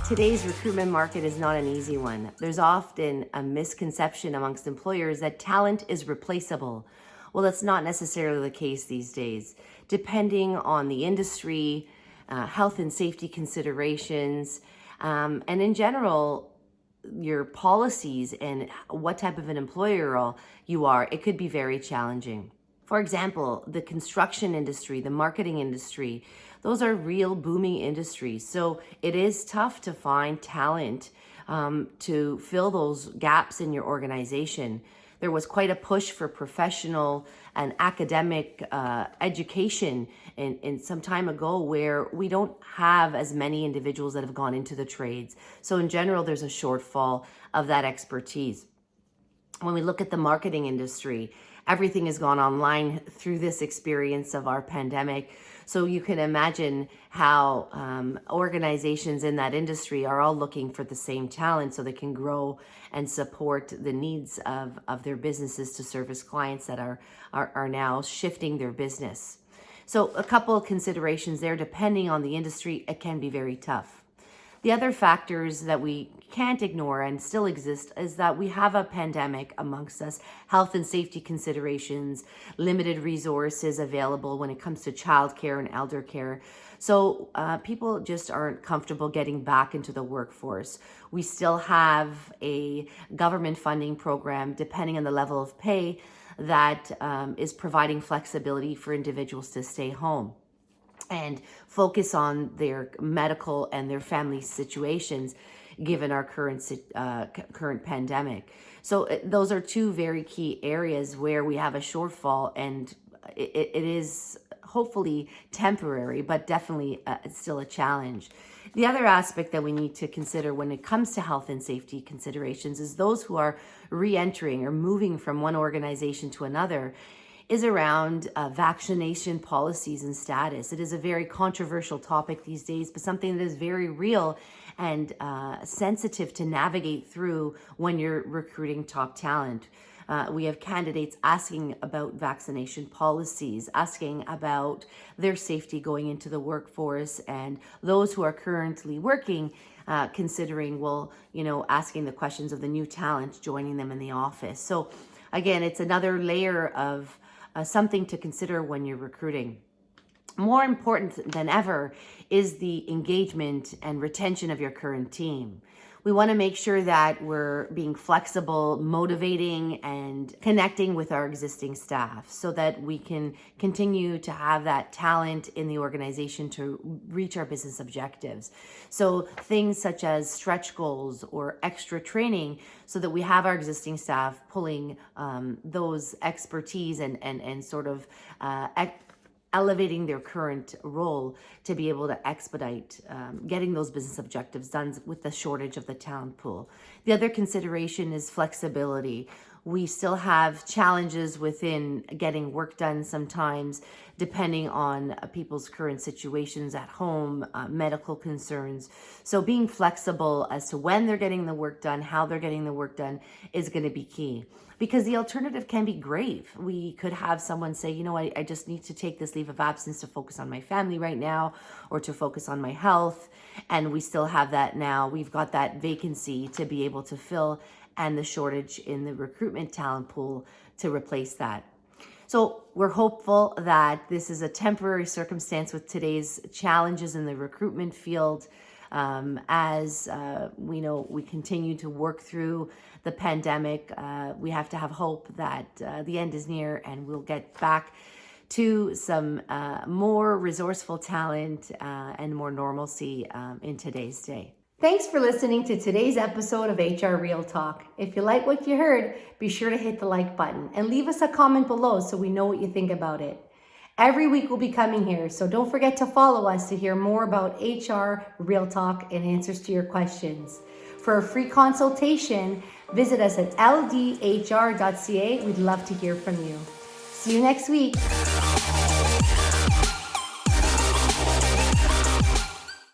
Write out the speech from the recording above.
Today's recruitment market is not an easy one. There's often a misconception amongst employers that talent is replaceable. Well, that's not necessarily the case these days. Depending on the industry, health and safety considerations, and in general, your policies and what type of an employer you are, it could be very challenging. For example, the construction industry, the marketing industry, those are real booming industries. So it is tough to find talent to fill those gaps in your organization. There was quite a push for professional and academic education in some time ago where we don't have as many individuals that have gone into the trades. So in general, there's a shortfall of that expertise. When we look at the marketing industry, everything has gone online through this experience of our pandemic. So you can imagine how organizations in that industry are all looking for the same talent so they can grow and support the needs of their businesses to service clients that are now shifting their business. So a couple of considerations there. Depending on the industry, it can be very tough. The other factors that we can't ignore and still exist is that we have a pandemic amongst us, health and safety considerations, limited resources available when it comes to childcare and elder care. So people just aren't comfortable getting back into the workforce. We still have a government funding program, depending on the level of pay, that is providing flexibility for individuals to stay home and focus on their medical and their family situations given our current pandemic. So those are two very key areas where we have a shortfall, and it is hopefully temporary, but definitely it's still a challenge. The other aspect that we need to consider when it comes to health and safety considerations is those who are re-entering or moving from one organization to another is around vaccination policies and status. It is a very controversial topic these days, but something that is very real and sensitive to navigate through when you're recruiting top talent. We have candidates asking about vaccination policies, asking about their safety going into the workforce, and those who are currently working considering, asking the questions of the new talent joining them in the office. So again, it's another layer of something to consider when you're recruiting. More important than ever is the engagement and retention of your current team. We want to make sure that we're being flexible, motivating, and connecting with our existing staff so that we can continue to have that talent in the organization to reach our business objectives. So things such as stretch goals or extra training so that we have our existing staff pulling those expertise and sort of elevating their current role to be able to expedite getting those business objectives done with the shortage of the talent pool. The other consideration is flexibility. We still have challenges within getting work done sometimes, depending on people's current situations at home, medical concerns. So being flexible as to when they're getting the work done, how they're getting the work done is going to be key. Because the alternative can be grave. We could have someone say, I just need to take this leave of absence to focus on my family right now or to focus on my health. And we still have that now. We've got that vacancy to be able to fill and the shortage in the recruitment talent pool to replace that. So we're hopeful that this is a temporary circumstance with today's challenges in the recruitment field. As we continue to work through the pandemic, we have to have hope that the end is near and we'll get back to some more resourceful talent and more normalcy in today's day. Thanks for listening to today's episode of HR Real Talk. If you like what you heard, be sure to hit the like button and leave us a comment below so we know what you think about it. Every week we'll be coming here, so don't forget to follow us to hear more about HR Real Talk and answers to your questions. For a free consultation, visit us at ldhr.ca. We'd love to hear from you. See you next week.